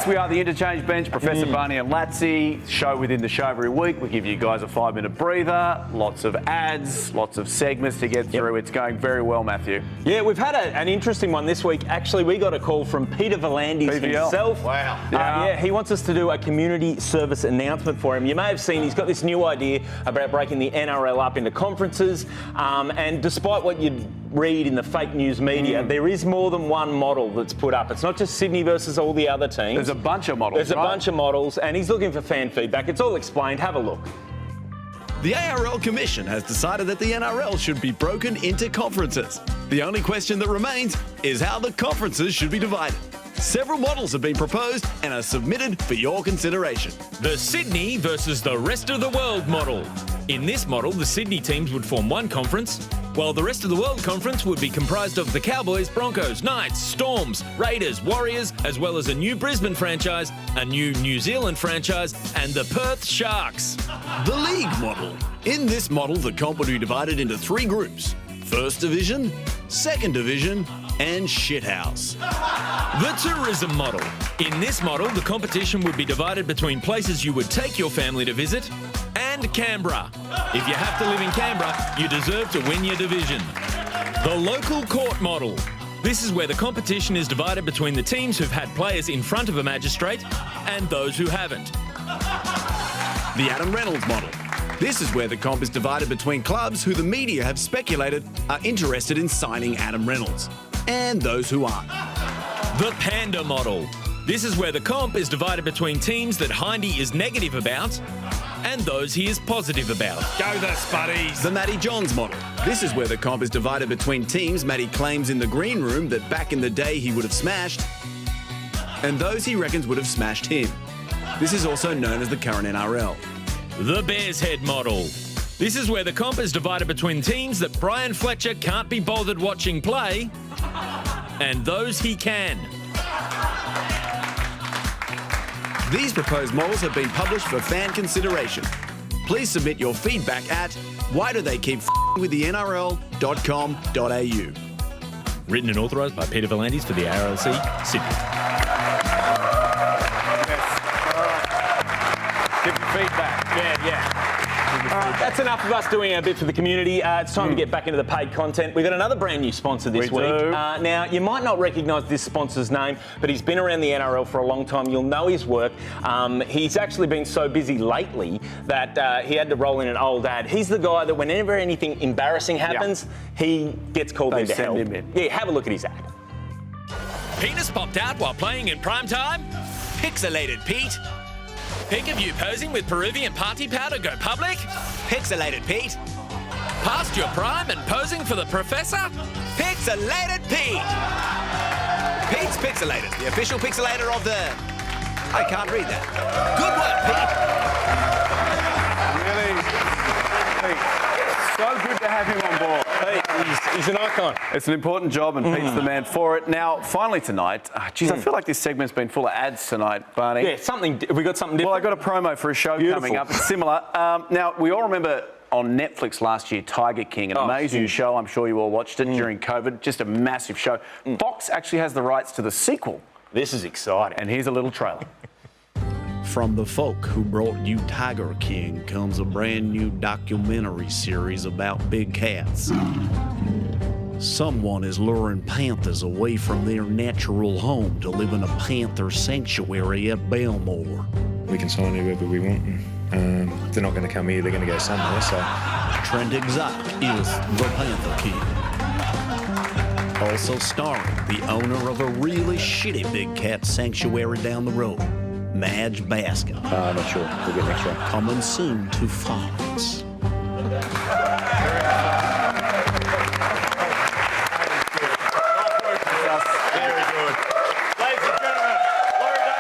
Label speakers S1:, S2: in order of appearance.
S1: Yes, we are the Interchange Bench, Professor Barney and Latsy, show within the show every week. We give you guys a 5-minute breather, lots of ads, lots of segments to get through. It's going very well, Matthew.
S2: Yeah, we've had an interesting one this week. Actually, we got a call from Peter Volandis himself.
S3: Wow.
S2: Yeah, he wants us to do a community service announcement for him. You may have seen he's got this new idea about breaking the NRL up into conferences. And despite what you'd read in the fake news media, there is more than one model that's put up. It's not just Sydney versus all the other teams.
S1: There's a bunch of models,
S2: There's a bunch of models, and he's looking for fan feedback. It's all explained. Have a look.
S4: The ARL Commission has decided that the NRL should be broken into conferences. The only question that remains is how the conferences should be divided. Several models have been proposed and are submitted for your consideration.
S5: The Sydney versus the rest of the world model. In this model, the Sydney teams would form one conference, while the rest of the world conference would be comprised of the Cowboys, Broncos, Knights, Storms, Raiders, Warriors, as well as a new Brisbane franchise, a new New Zealand franchise, and the Perth Sharks.
S4: The League model. In this model, the comp would be divided into 3 groups: First Division, Second Division, and Shithouse.
S5: The tourism model. In this model, the competition would be divided between places you would take your family to visit and Canberra. If you have to live in Canberra, you deserve to win your division. The local court model. This is where the competition is divided between the teams who've had players in front of a magistrate and those who haven't.
S4: The Adam Reynolds model. This is where the comp is divided between clubs who the media have speculated are interested in signing Adam Reynolds and those who aren't.
S5: The PANDA model. This is where the comp is divided between teams that Hindy is negative about and those he is positive about.
S3: Go the Spuddies.
S4: The Matty Johns model. This is where the comp is divided between teams Matty claims in the green room that back in the day he would have smashed and those he reckons would have smashed him. This is also known as the current NRL.
S5: The Bears Head model. This is where the comp is divided between teams that Brian Fletcher can't be bothered watching play and those he can.
S4: These proposed models have been published for fan consideration. Please submit your feedback at whydotheykeep.thenrl.com.au.
S5: Written and authorised by Peter Volandis for the RLC, Sydney.
S1: Give your feedback.
S2: Yeah. That's enough of us doing our bit for the community. It's time to get back into the paid content. We've got another brand new sponsor this week. Now, you might not recognise this sponsor's name, but he's been around the NRL for a long time. You'll know his work. He's actually been so busy lately that he had to roll in an old ad. He's the guy that whenever anything embarrassing happens, he gets called in to help. Yeah, have a look at his ad.
S5: Penis popped out while playing in prime time? Pixelated Pete. Pick of you posing with Peruvian party powder go public?
S4: Pixelated Pete.
S5: Past your prime and posing for the professor?
S4: Pixelated Pete. Pete's Pixelated, the official pixelator of the... I can't read that. Good
S1: Really,
S4: work, Pete.
S1: so good to have him on board.
S2: He's an icon.
S1: It's an important job, and Pete's the man for it. Now, finally tonight, geez, I feel like this segment's been full of ads tonight, Barney.
S2: Yeah, have we got something different?
S1: Well, I got a promo for a show coming up. It's similar. Now, we all remember on Netflix last year, Tiger King, an amazing show. I'm sure you all watched it during COVID. Just a massive show. Fox actually has the rights to the sequel.
S2: This is exciting.
S1: And here's a little trailer.
S4: From the folk who brought you Tiger King comes a brand new documentary series about big cats. Someone is luring panthers away from their natural home to live in a panther sanctuary at Belmore.
S6: We can sign whoever we want, and they're not going to come here, they're going to go somewhere, so...
S4: Trent Exotic is the Panther King. Also starring the owner of a really shitty big cat sanctuary down the road, Madge Baskin.
S6: I'm not sure. We'll get next round.
S4: Coming soon to Fox.